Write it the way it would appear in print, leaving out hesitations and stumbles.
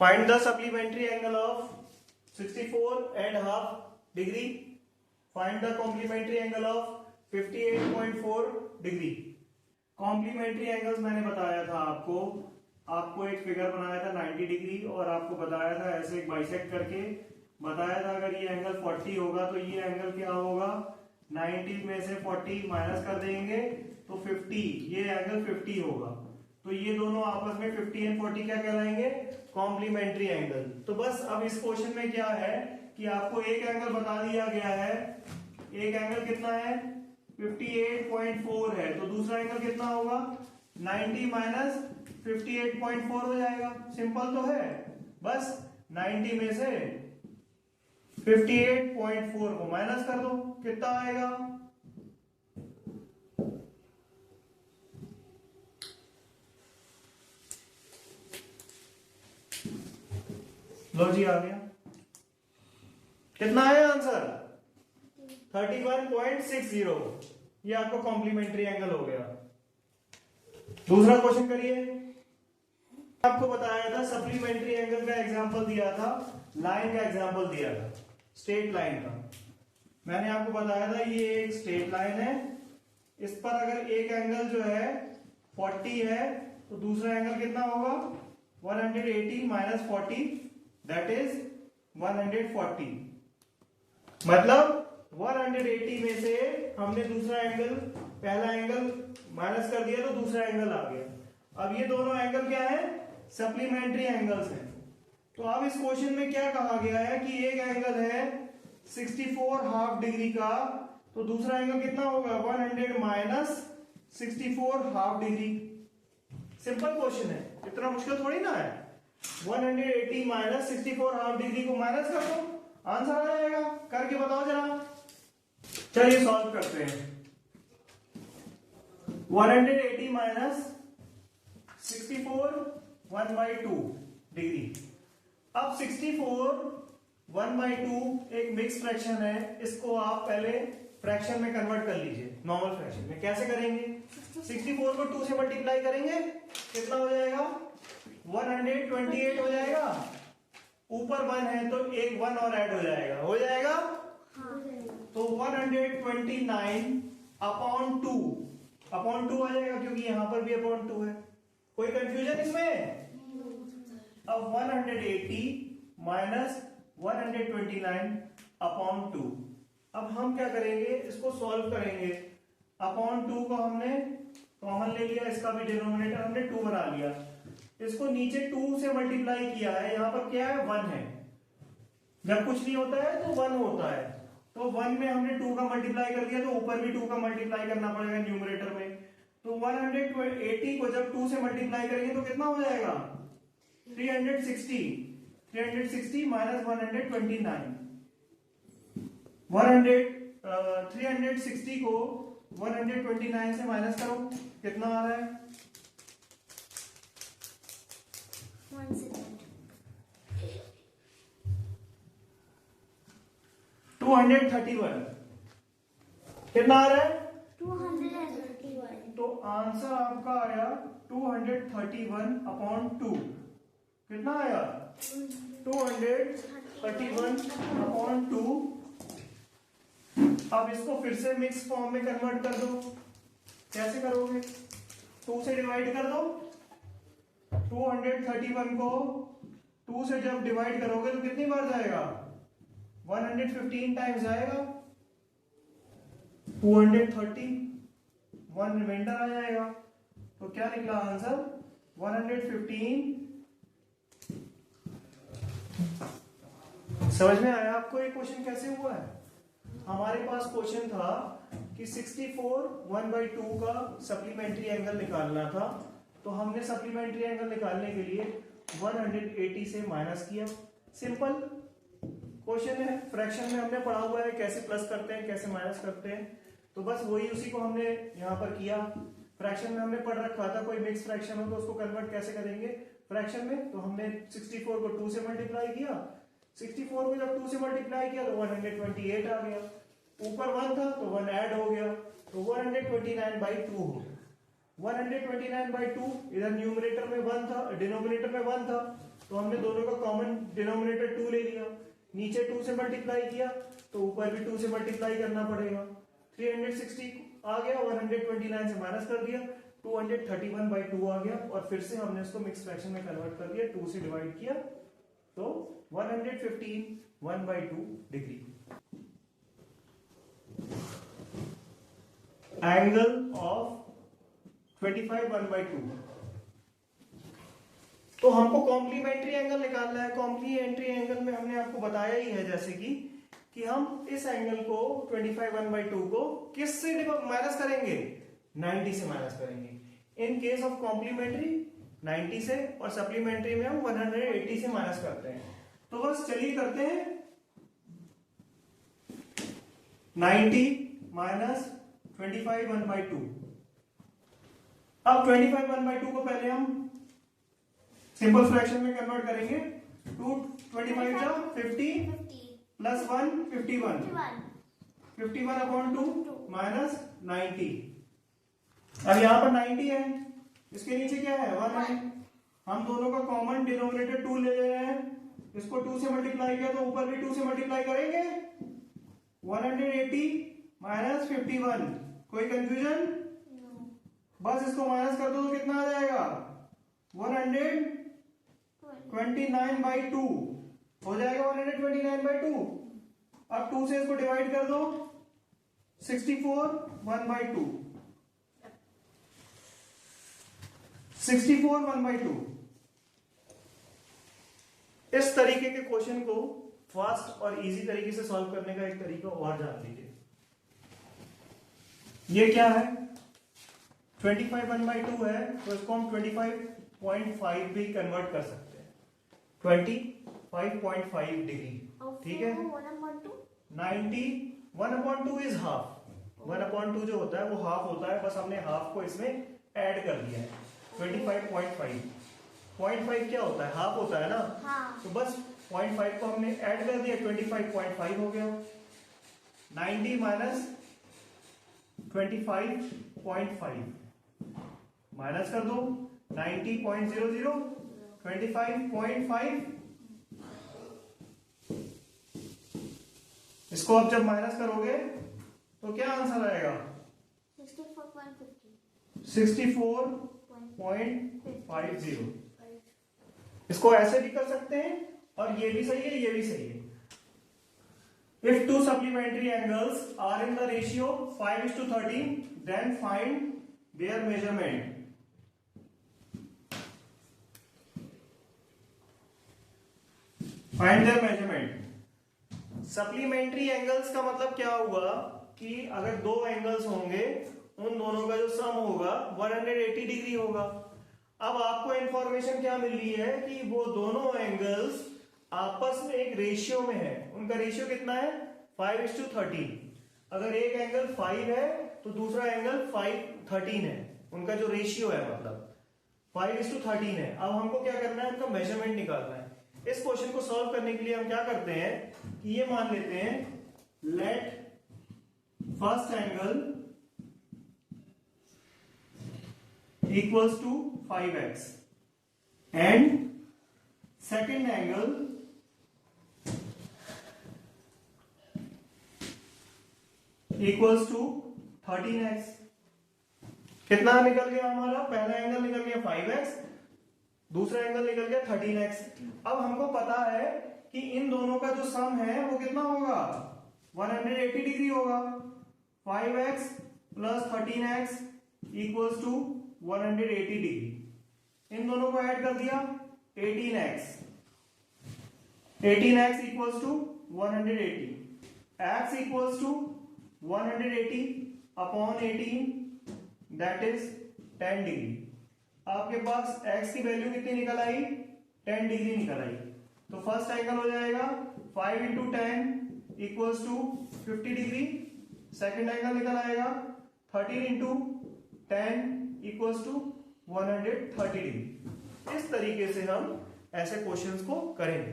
Find the supplementary angle of 64.5 degree. Find the complementary angle of 58.4 degree. Complementary angles मैंने बताया था आपको एक फिगर बनाया था 90 डिग्री और आपको बताया था ऐसे एक बाइसेक्ट करके बताया था अगर ये एंगल 40 होगा तो ये एंगल क्या होगा, 90 में से 40 माइनस कर देंगे तो 50, ये एंगल 50 होगा। तो ये दोनों आपस में 50 एंड 40 क्या कहलाएंगे, कॉम्प्लीमेंट्री एंगल। तो बस अब इस क्वेश्चन में क्या है कि आपको एक एंगल बता दिया गया है, एक एंगल कितना है 58.4 है, तो दूसरा एंगल कितना होगा 90 माइनस 58.4 हो जाएगा। सिंपल तो है, बस 90 में से 58.4 को माइनस कर दो, कितना आएगा, लो जी आ गया, कितना आया आंसर 31.60। ये आपका कॉम्प्लीमेंट्री एंगल हो गया। दूसरा क्वेश्चन करिए। आपको बताया था सप्लीमेंट्री एंगल का एग्जांपल दिया था, लाइन का एग्जांपल दिया था, स्ट्रेट लाइन का। मैंने आपको बताया था ये एक स्ट्रेट लाइन है, इस पर अगर एक एंगल जो है 40 है तो दूसरा एंगल कितना होगा 180 माइनस 40 दैट इज 140। मतलब 180 में से हमने दूसरा एंगल, पहला एंगल माइनस कर दिया तो दूसरा एंगल आ गया। अब ये दोनों एंगल क्या है, सप्लीमेंट्री एंगल्स हैं। तो अब इस क्वेश्चन में क्या कहा गया है कि एक एंगल है 64 हाफ डिग्री का, तो दूसरा एंगल कितना होगा 100 minus 64 half degree. Simple question है, इतना मुश्किल थोड़ी ना है। 180 माइनस 64 हाफ डिग्री को माइनस कर दो, आंसर आ जाएगा। करके बताओ जरा, चलिए सॉल्व करते हैं। 180 माइनस 64 1/2 डिग्री। अब 64 1/2 एक मिक्स फ्रैक्शन है, इसको आप पहले फ्रैक्शन में कन्वर्ट कर लीजिए, नॉर्मल फ्रैक्शन में। कैसे करेंगे, 64 को 2 से मल्टीप्लाई करेंगे, कितना हो जाएगा 128 हो जाएगा। ऊपर 1 है तो एक 1 और ऐड हो जाएगा, हो जाएगा तो 129 अपॉन 2 आ जाएगा, क्योंकि यहां पर भी अपॉन 2 है। कोई कंफ्यूजन इसमें? अब 180 माइनस 129 अपॉन 2। अब हम क्या करेंगे, इसको सॉल्व करेंगे। अपॉन 2 को हमने कॉमन ले लिया, इसका भी डिनोमिनेटर हमने 2 बना लिया। इसको नीचे 2 से मल्टीप्लाई किया है, यहां पर क्या है 1 है। जब कुछ नहीं होता है तो 1 होता है, तो 1 में हमने 2 का मल्टीप्लाई कर दिया, तो ऊपर भी 2 का मल्टीप्लाई करना पड़ेगा न्यूमरेटर में। तो 180 को जब 2 से मल्टीप्लाई करेंगे तो कितना हो जाएगा 360 माइनस 129। 360 को 129 से माइनस करो, कितना आ रहा है 231। कितना आ रहा है 231। तो आंसर आपका आया 231 अपॉन 2। कितना आया 231 अपॉन 2। अब इसको फिर से मिक्स फॉर्म में कन्वर्ट कर दो। कैसे करोगे, 2 से डिवाइड कर दो। 231 को 2 से जब डिवाइड करोगे तो कितनी बार जाएगा 115 टाइम्स जाएगा। 230 1 रिमाइंडर आ जाएगा, तो क्या निकला आंसर 115। समझ में आया आपको ये क्वेश्चन कैसे हुआ है? हमारे पास क्वेश्चन था कि 64 1/2 का सप्लीमेंट्री एंगल निकालना था, तो हमने सप्लीमेंट्री एंगल निकालने के लिए 180 से माइनस किया। सिंपल क्वेश्चन है, फ्रैक्शन में हमने पढ़ा हुआ है कैसे प्लस करते हैं कैसे माइनस करते हैं, तो बस वही उसी को हमने यहाँ पर किया। फ्रैक्शन में हमने पढ़ रखा था कोई मिक्स फ्रैक्शन हो तो उसको कन्वर्ट कैसे करेंगे फ्रैक्शन में, तो हमने 64 को 2 से मल्टीप्लाई किया। 64 को जब 2 से मल्टीप्लाई किया तो 128 आ गया। ऊपर 1 था तो 1 ऐड हो गया, तो 129/2 हो गया। 129/2 इधर न्यूमरेटर में 1 था, डिनोमिनेटर में 1 था, तो हमने दोनों का कॉमन डिनोमिनेटर 2 ले लिया, नीचे 2 से मल्टीप्लाई किया तो ऊपर भी 2 से मल्टीप्लाई करना पड़ेगा। 360 आ गया, 129 से माइनस कर दिया, 231/2 आ गया, और फिर से हमने इसको मिक्स फ्रैक्शन में कन्वर्ट कर दिया, 2 से डिवाइड किया तो 115 1/2 डिग्री। Angle of 25 1/2। तो हमको कॉम्प्लीमेंट्री एंगल निकालना है। कॉम्प्लीमेंट्री एंगल में हमने आपको बताया ही है जैसे कि हम इस एंगल को 25 1/2 को किस से माइनस करेंगे, 90 से माइनस करेंगे। इन केस ऑफ कॉम्प्लीमेंट्री 90 से, और सप्लीमेंट्री में हम 180 से माइनस करते हैं। तो बस चलिए करते हैं, 90 माइनस 25 1/2। अब 25 1/2 को पहले हम सिंपल फ्रैक्शन में कन्वर्ट करेंगे। 225 जा 50 प्लस 1 51, 51/2 माइनस 90। अब यहां पर 90 है, इसके नीचे क्या है 1 है। हम दोनों का कॉमन डिनोमिनेटर 2 ले रहे हैं, इसको 2 से मल्टीप्लाई किया तो ऊपर भी 2 से मल्टीप्लाई करेंगे। 180 माइनस 51, कोई कंफ्यूजन? बस इसको माइनस कर दो तो कितना आ जाएगा, 129/2 हो जाएगा। 129/2। अब 2 से इसको डिवाइड कर दो, 64 1/2, 64 1/2। इस तरीके के क्वेश्चन को फास्ट और इजी तरीके से सॉल्व करने का एक तरीका और जान लीजिए। ये क्या है, 25 1/2 है, तो इसको हम 25.5 भी कन्वर्ट कर सकते हैं, 25.5 डिग्री। ठीक है, 90 1/2 इज हाफ। 1/2 जो होता है वो हाफ होता है, बस हमने हाफ को इसमें ऐड कर दिया है। 25.5 0.5 क्या होता है, हाफ होता है ना। हाँ। तो बस 0.5 को हमने ऐड कर दिया, 25.5 हो गया। 90 माइनस 25.5 माइनस कर दो, 90.00, 25.5। इसको आप जब माइनस करोगे तो क्या आंसर आएगा, 64.50। इसको ऐसे भी कर सकते हैं, और ये भी सही है, ये भी सही है। If two supplementary angles are in the ratio 5:13, then find their measurement. Find their measurement. Supplementary angles का मतलब क्या हुआ कि अगर दो एंगल्स होंगे, उन दोनों का जो सम होगा 180 डिग्री होगा। अब आपको इंफॉर्मेशन क्या मिल रही है कि वो दोनों एंगल्स आपस में एक रेशियो में है। उनका रेशियो कितना है, 5:13। अगर एक एंगल 5 है तो दूसरा एंगल 13 है, उनका जो रेशियो है मतलब 5:13 है। अब हमको क्या करना है, उनका मेजरमेंट निकालना है। इस क्वेश्चन को सॉल्व करने के लिए हम क्या करते हैं कि ये मान लेते हैं, let first angle equals to 5x and second angle equals to 13x। कितना निकल गया हमारा, पहला एंगल निकल गया 5x, दूसरा एंगल निकल गया 13x। अब हमको पता है कि इन दोनों का जो सम है वो कितना होगा, 180 डिग्री होगा। 5x plus 13x equals to 180 degree. इन दोनों को ऐड कर दिया, 18x। 18x equals to 180, x equals to 180 upon 18, that is 10 degree. आपके पास x की वैल्यू कितनी निकल आई, 10 डिग्री निकल आई। तो फर्स्ट एंगल हो जाएगा 5 × 10 equals to 50 degree. Second angle निकल आएगा 13 × 10 इक्वल्स टू 130 डिग्री। इस तरीके से हम ऐसे क्वेश्चंस को करेंगे।